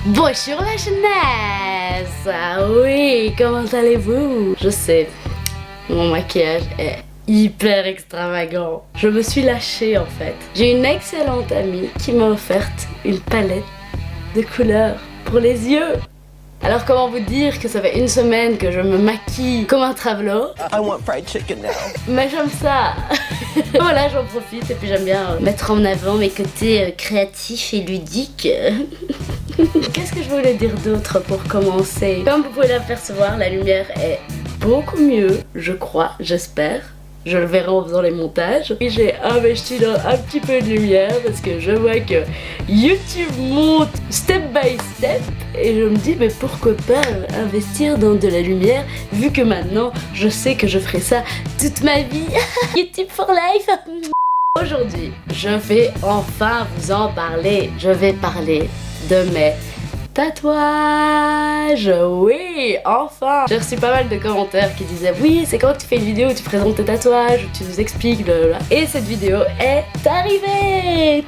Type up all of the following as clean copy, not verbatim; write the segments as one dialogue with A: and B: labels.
A: Bonjour la jeunesse. Ah oui, comment allez-vous? Je sais, mon maquillage est hyper extravagant. Je me suis lâchée en fait. J'ai une excellente amie qui m'a offert une palette de couleurs pour les yeux. Alors comment vous dire que ça fait une semaine que je me maquille comme un travelot.
B: I want fried chicken now.
A: Mais j'aime ça. Voilà, j'en profite et puis j'aime bien mettre en avant mes côtés créatifs et ludiques. Qu'est-ce que je voulais dire d'autre pour commencer? Comme vous pouvez l'apercevoir, la lumière est beaucoup mieux, je crois, j'espère. Je le verrai en faisant les montages. Et j'ai investi dans un petit peu de lumière parce que je vois que YouTube monte step by step. Et je me dis, mais pourquoi pas investir dans de la lumière vu que maintenant je sais que je ferai ça toute ma vie. YouTube for life. Aujourd'hui, je vais enfin vous en parler. Je vais parler de mes tatouages. Oui, enfin. J'ai reçu pas mal de commentaires qui disaient oui, c'est quand tu fais une vidéo où tu présentes tes tatouages, où tu nous expliques, blablabla. Et cette vidéo est arrivée.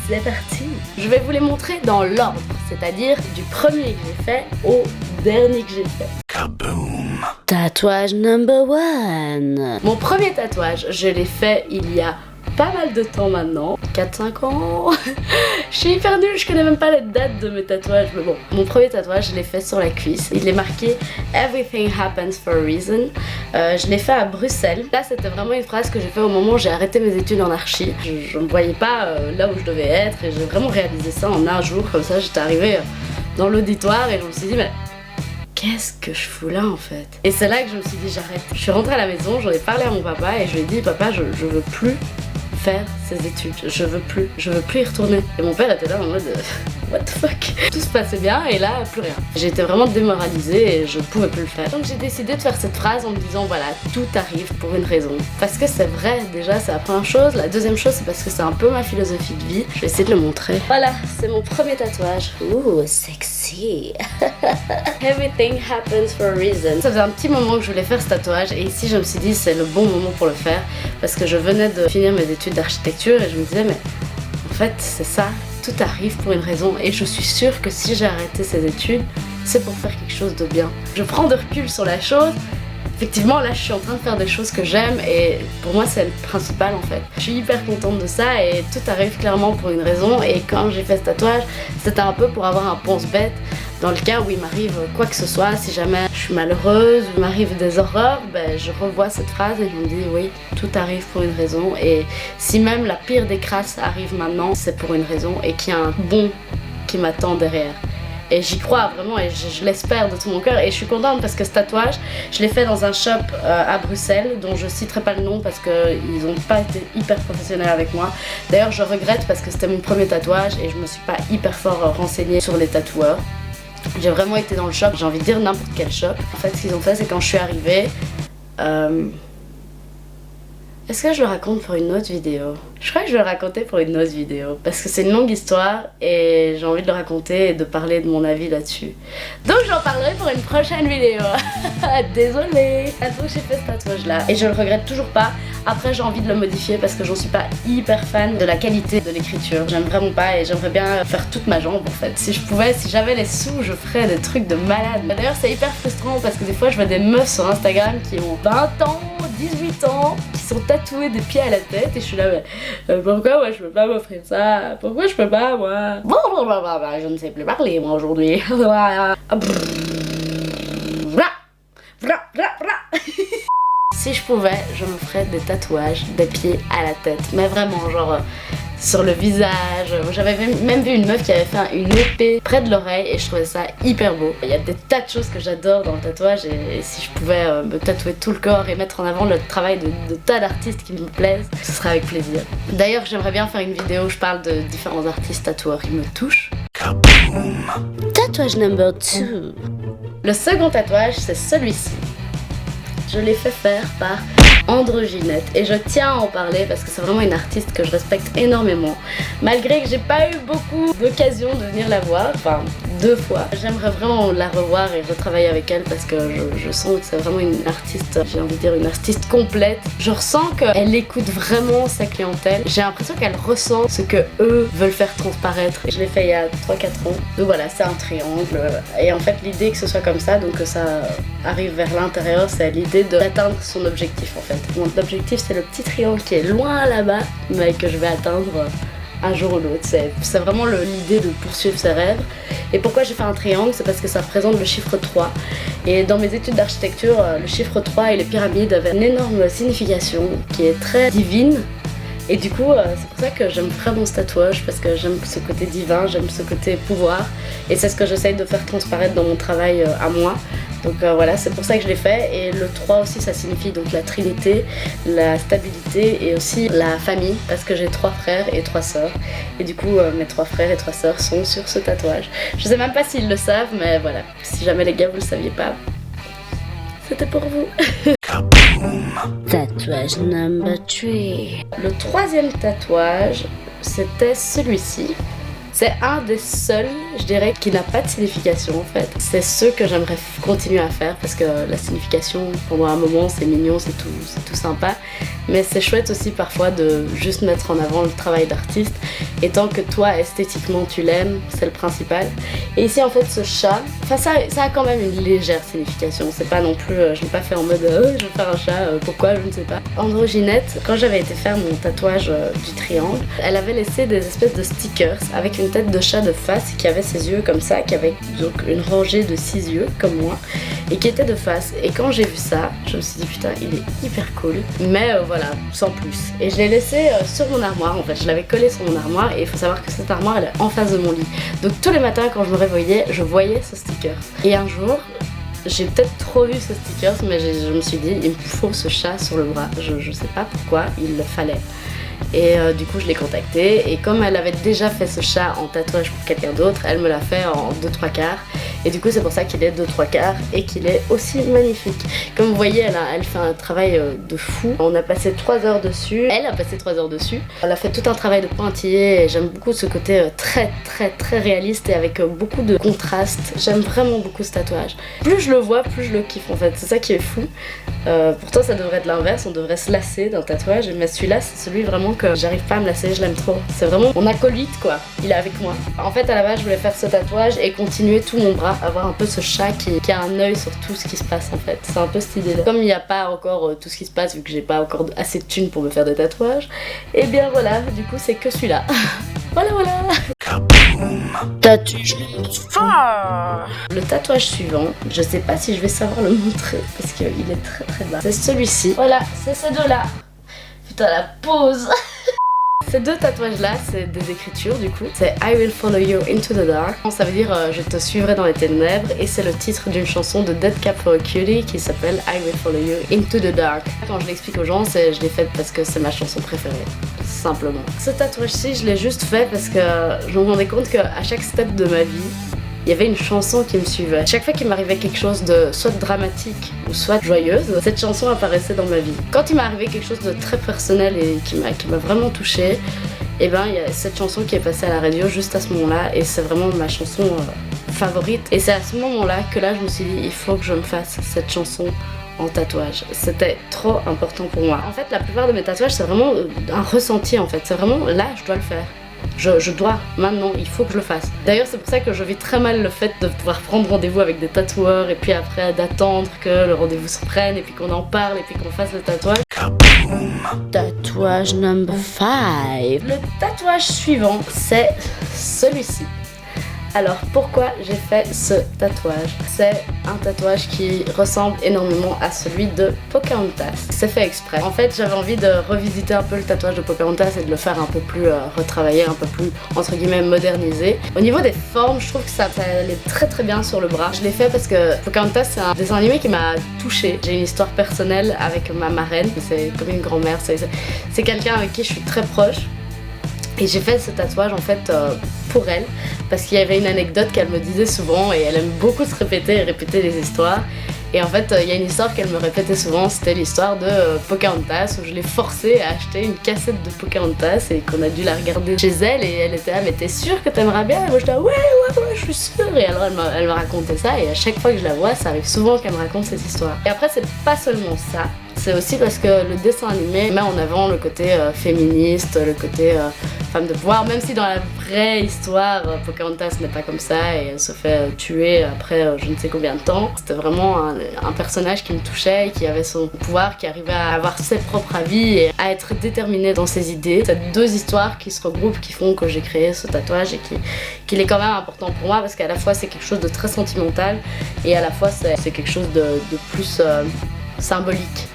A: C'est parti. Je vais vous les montrer dans l'ordre, c'est-à-dire du premier que j'ai fait au dernier que j'ai fait.
B: Kaboom.
A: Tatouage number one. Mon premier tatouage, je l'ai fait il y a pas mal de temps maintenant, 4-5 ans. Je suis hyper nulle, je connais même pas les dates de mes tatouages, mais bon. Mon premier tatouage, je l'ai fait sur la cuisse. Il est marqué Everything happens for a reason. Je l'ai fait à Bruxelles. Là, c'était vraiment une phrase que j'ai fait au moment où j'ai arrêté mes études en archi. Je ne me voyais pas là où je devais être et j'ai vraiment réalisé ça en un jour. Comme ça, j'étais arrivée dans l'auditoire et je me suis dit, mais qu'est-ce que je fous là en fait? Et c'est là que je me suis dit, j'arrête. Je suis rentrée à la maison, j'en ai parlé à mon papa et je lui ai dit, papa, je veux plus faire ces études, je veux plus y retourner. Et mon père était là en mode what the fuck. Tout se passait bien et là plus rien. J'étais vraiment démoralisée et je pouvais plus le faire. Donc j'ai décidé de faire cette phrase en me disant voilà, tout arrive pour une raison. Parce que c'est vrai, déjà c'est la première chose. La deuxième chose c'est parce que c'est un peu ma philosophie de vie. Je vais essayer de le montrer. Voilà, c'est mon premier tatouage. Ouh, sexy. Everything happens for a reason. Ça faisait un petit moment que je voulais faire ce tatouage et ici je me suis dit c'est le bon moment pour le faire parce que je venais de finir mes études d'architecture et je me disais mais en fait c'est ça, tout arrive pour une raison et je suis sûre que si j'ai arrêté ces études c'est pour faire quelque chose de bien. Je prends de recul sur la chose. Effectivement là je suis en train de faire des choses que j'aime et pour moi c'est le principal en fait. Je suis hyper contente de ça et tout arrive clairement pour une raison et quand j'ai fait ce tatouage c'était un peu pour avoir un pense-bête dans le cas où il m'arrive quoi que ce soit, si jamais je suis malheureuse ou il m'arrive des horreurs, ben, je revois cette phrase et je me dis oui, tout arrive pour une raison et si même la pire des crasses arrive maintenant, c'est pour une raison et qu'il y a un bon qui m'attend derrière. Et j'y crois vraiment et je l'espère de tout mon cœur et je suis contente parce que ce tatouage, je l'ai fait dans un shop à Bruxelles dont je citerai pas le nom parce qu'ils n'ont pas été hyper professionnels avec moi. D'ailleurs je regrette parce que c'était mon premier tatouage et je me suis pas hyper fort renseignée sur les tatoueurs. J'ai vraiment été dans le shop, j'ai envie de dire n'importe quel shop. En fait ce qu'ils ont fait c'est quand je suis arrivée... Est-ce que je le raconte pour une autre vidéo? Je crois que je vais le raconter pour une autre vidéo parce que c'est une longue histoire et j'ai envie de le raconter et de parler de mon avis là-dessus. Donc j'en parlerai pour une prochaine vidéo. Désolée. Donc j'ai fait ce tatouage là et je le regrette toujours pas. Après j'ai envie de le modifier parce que j'en suis pas hyper fan de la qualité de l'écriture. J'aime vraiment pas et j'aimerais bien faire toute ma jambe en fait. Si je pouvais, si j'avais les sous, je ferais des trucs de malade. D'ailleurs c'est hyper frustrant parce que des fois je vois des meufs sur Instagram qui ont 20 ans, 18 ans, qui sont tatouées des pieds à la tête et je suis là mais pourquoi moi je peux pas m'offrir ça? Pourquoi je peux pas moi? Je ne sais plus parler moi aujourd'hui. Si je pouvais, je me ferais des tatouages des pieds à la tête. Mais vraiment, genre sur le visage. J'avais même vu une meuf qui avait fait une épée près de l'oreille et je trouvais ça hyper beau. Il y a des tas de choses que j'adore dans le tatouage et si je pouvais me tatouer tout le corps et mettre en avant le travail de tas d'artistes qui me plaisent, ce serait avec plaisir. D'ailleurs, j'aimerais bien faire une vidéo où je parle de différents artistes tatoueurs qui me touchent.
B: Kaboom.
A: Tatouage number 2. Le second tatouage, c'est celui-ci. Je l'ai fait faire par Androgynette et je tiens à en parler parce que c'est vraiment une artiste que je respecte énormément malgré que j'ai pas eu beaucoup d'occasion de venir la voir, enfin 2 fois. J'aimerais vraiment la revoir et retravailler avec elle parce que je sens que c'est vraiment une artiste, j'ai envie de dire une artiste complète. Je ressens qu'elle écoute vraiment sa clientèle. J'ai l'impression qu'elle ressent ce que eux veulent faire transparaître. Je l'ai fait il y a 3-4 ans. Donc voilà, c'est un triangle. Et en fait, l'idée que ce soit comme ça, donc que ça arrive vers l'intérieur, c'est l'idée d'atteindre son objectif en fait. Mon objectif, c'est le petit triangle qui est loin là-bas, mais que je vais atteindre un jour ou l'autre. C'est vraiment l'idée de poursuivre ses rêves. Et pourquoi j'ai fait un triangle? C'est parce que ça représente le chiffre 3. Et dans mes études d'architecture, le chiffre 3 et les pyramides avaient une énorme signification qui est très divine. Et du coup, c'est pour ça que j'aime vraiment ce tatouage, parce que j'aime ce côté divin, j'aime ce côté pouvoir. Et c'est ce que j'essaye de faire transparaître dans mon travail à moi. Donc voilà, c'est pour ça que je l'ai fait. Et le 3 aussi, ça signifie donc la trinité, la stabilité et aussi la famille, parce que j'ai 3 frères et 3 sœurs. Et du coup, mes 3 frères et 3 sœurs sont sur ce tatouage. Je sais même pas s'ils le savent, mais voilà. Si jamais les gars, vous le saviez pas, c'était pour vous. Tatouage number 3. Le 3e tatouage, c'était celui-ci. C'est un des seuls, je dirais, qui n'a pas de signification en fait. C'est ceux que j'aimerais continuer à faire parce que la signification, pendant un moment, c'est mignon, c'est tout sympa. Mais c'est chouette aussi parfois de juste mettre en avant le travail d'artiste. Et tant que toi, esthétiquement, tu l'aimes, c'est le principal. Et ici, en fait, ce chat, enfin ça a quand même une légère signification. C'est pas non plus, je l'ai pas fait en mode je vais faire un chat, pourquoi, je ne sais pas. Androgynette, quand j'avais été faire mon tatouage du triangle, elle avait laissé des espèces de stickers avec une tête de chat de face qui avait ses yeux comme ça, qui avait donc une rangée de 6 yeux comme moi et qui était de face. Et quand j'ai vu ça, je me suis dit putain, il est hyper cool, mais voilà, sans plus. Et je l'ai laissé sur mon armoire, en fait, je l'avais collé sur mon armoire et il faut savoir que cette armoire elle est en face de mon lit. Donc tous les matins quand je me réveillais, je voyais ce sticker. Et un jour, j'ai peut-être trop vu ce sticker, mais je me suis dit il me faut ce chat sur le bras. Je sais pas pourquoi, il le fallait. Et du coup je l'ai contactée et comme elle avait déjà fait ce chat en tatouage pour quelqu'un d'autre, elle me l'a fait en 2-3 quarts. Et du coup c'est pour ça qu'il est 2-3 quarts et qu'il est aussi magnifique. Comme vous voyez, elle fait un travail de fou. On a passé 3 heures dessus, elle a passé 3 heures dessus. Elle a fait tout un travail de pointillé et j'aime beaucoup ce côté très réaliste et avec beaucoup de contraste. J'aime vraiment beaucoup ce tatouage. Plus je le vois, plus je le kiffe en fait, c'est ça qui est fou. Pourtant ça devrait être l'inverse, on devrait se lasser d'un tatouage, mais celui-là c'est celui vraiment que j'arrive pas à me lasser, je l'aime trop. C'est vraiment mon acolyte quoi, il est avec moi. En fait à la base je voulais faire ce tatouage et continuer tout mon bras, avoir un peu ce chat qui a un œil sur tout ce qui se passe en fait. C'est un peu cette idée là. Comme il n'y a pas encore tout ce qui se passe, vu que j'ai pas encore assez de thunes pour me faire des tatouages, et bien voilà, du coup c'est que celui-là. Voilà. Tatouage. Le tatouage suivant, je sais pas si je vais savoir le montrer parce qu'il est très bas. C'est celui-ci. Voilà, c'est ces deux-là. Putain, la pose. Ces 2 tatouages-là, c'est des écritures du coup. C'est I will follow you into the dark. Ça veut dire je te suivrai dans les ténèbres. Et c'est le titre d'une chanson de Dead Cap for a Cutie qui s'appelle I will follow you into the dark. Quand je l'explique aux gens, je l'ai faite parce que c'est ma chanson préférée. Simplement. Ce tatouage-ci, je l'ai juste fait parce que je me rendais compte qu'à chaque step de ma vie, il y avait une chanson qui me suivait. Chaque fois qu'il m'arrivait quelque chose de soit dramatique ou soit joyeuse, cette chanson apparaissait dans ma vie. Quand il m'est arrivé quelque chose de très personnel et qui m'a vraiment touchée, et ben il y a cette chanson qui est passée à la radio juste à ce moment-là et c'est vraiment ma chanson favorite. Et c'est à ce moment-là que là je me suis dit il faut que je me fasse cette chanson en tatouage. C'était trop important pour moi. En fait la plupart de mes tatouages c'est vraiment un ressenti en fait. C'est vraiment là je dois le faire. Je dois, maintenant, il faut que je le fasse. D'ailleurs, c'est pour ça que je vis très mal le fait de pouvoir prendre rendez-vous avec des tatoueurs et puis après d'attendre que le rendez-vous se prenne et puis qu'on en parle et puis qu'on fasse le tatouage. Tatouage number 5. Le tatouage suivant, c'est celui-ci. Alors pourquoi j'ai fait ce tatouage? C'est un tatouage qui ressemble énormément à celui de Pocahontas. C'est fait exprès. En fait j'avais envie de revisiter un peu le tatouage de Pocahontas et de le faire un peu plus retravaillé, un peu plus entre guillemets modernisé. Au niveau des formes, je trouve que ça allait très bien sur le bras. Je l'ai fait parce que Pocahontas c'est un dessin animé qui m'a touchée. J'ai une histoire personnelle avec ma marraine, c'est comme une grand-mère, c'est quelqu'un avec qui je suis très proche. Et j'ai fait ce tatouage en fait pour elle parce qu'il y avait une anecdote qu'elle me disait souvent et elle aime beaucoup se répéter et répéter les histoires. Et en fait, il y a une histoire qu'elle me répétait souvent, c'était l'histoire de Pocahontas, où je l'ai forcée à acheter une cassette de Pocahontas et qu'on a dû la regarder chez elle, et elle était là, mais t'es sûre que t'aimerais bien? Et moi j'étais là, ouais, je suis sûre. Et alors elle me racontait ça, et à chaque fois que je la vois, ça arrive souvent qu'elle me raconte cette histoire. Et après, c'est pas seulement ça. C'est aussi parce que le dessin animé met en avant le côté féministe, le côté femme de pouvoir, même si dans la vraie histoire, Pocahontas n'est pas comme ça et elle se fait tuer après je ne sais combien de temps. C'était vraiment un personnage qui me touchait et qui avait son pouvoir, qui arrivait à avoir ses propres avis et à être déterminé dans ses idées. C'est deux histoires qui se regroupent, qui font que j'ai créé ce tatouage et qu'il est quand même important pour moi parce qu'à la fois c'est quelque chose de très sentimental et à la fois c'est quelque chose de plus symbolique.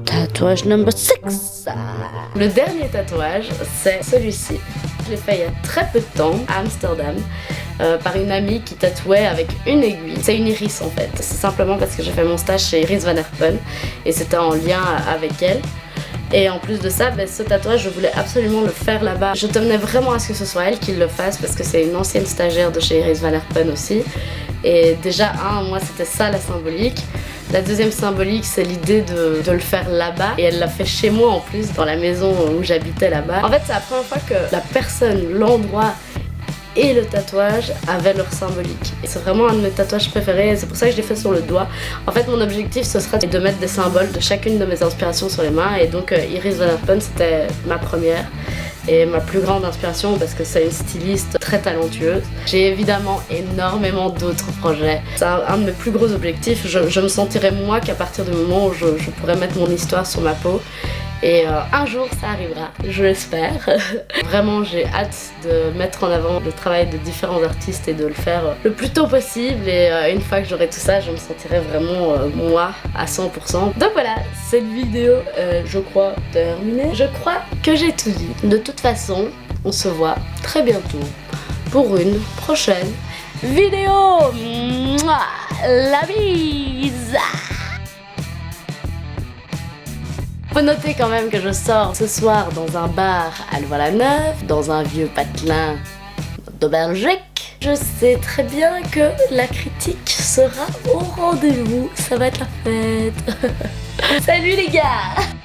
A: Tatouage number 6. Le dernier tatouage, c'est celui-ci. Je l'ai fait il y a très peu de temps à Amsterdam par une amie qui tatouait avec une aiguille. C'est une iris en fait. C'est simplement parce que j'ai fait mon stage chez Iris Van Herpen et c'était en lien avec elle. Et en plus de ça, ce tatouage, je voulais absolument le faire là-bas. Je tenais vraiment à ce que ce soit elle qui le fasse parce que c'est une ancienne stagiaire de chez Iris Van Herpen aussi. Et déjà, moi, c'était ça la symbolique. La deuxième symbolique, c'est l'idée de le faire là-bas. Et elle l'a fait chez moi en plus, dans la maison où j'habitais là-bas. En fait, c'est la première fois que la personne, l'endroit et le tatouage avaient leur symbolique. Et c'est vraiment un de mes tatouages préférés, et c'est pour ça que je l'ai fait sur le doigt. En fait, mon objectif, ce serait de mettre des symboles de chacune de mes inspirations sur les mains, et donc Iris Van Herpen, c'était ma première et ma plus grande inspiration parce que c'est une styliste très talentueuse. J'ai évidemment énormément d'autres projets. C'est un de mes plus gros objectifs. Je me sentirais moi qu'à partir du moment où je pourrais mettre mon histoire sur ma peau. Et un jour ça arrivera, je l'espère. Vraiment j'ai hâte de mettre en avant le travail de différents artistes et de le faire le plus tôt possible. Et une fois que j'aurai tout ça, je me sentirai vraiment moi à 100%. Donc voilà, cette vidéo je crois terminée. Je crois que j'ai tout dit. De toute façon, on se voit très bientôt pour une prochaine vidéo. Mouah, la bise. Faut noter quand même que je sors ce soir dans un bar à Louvain-la-Neuve, dans un vieux patelin de Belgique. Je sais très bien que la critique sera au rendez-vous, ça va être la fête. Salut les gars!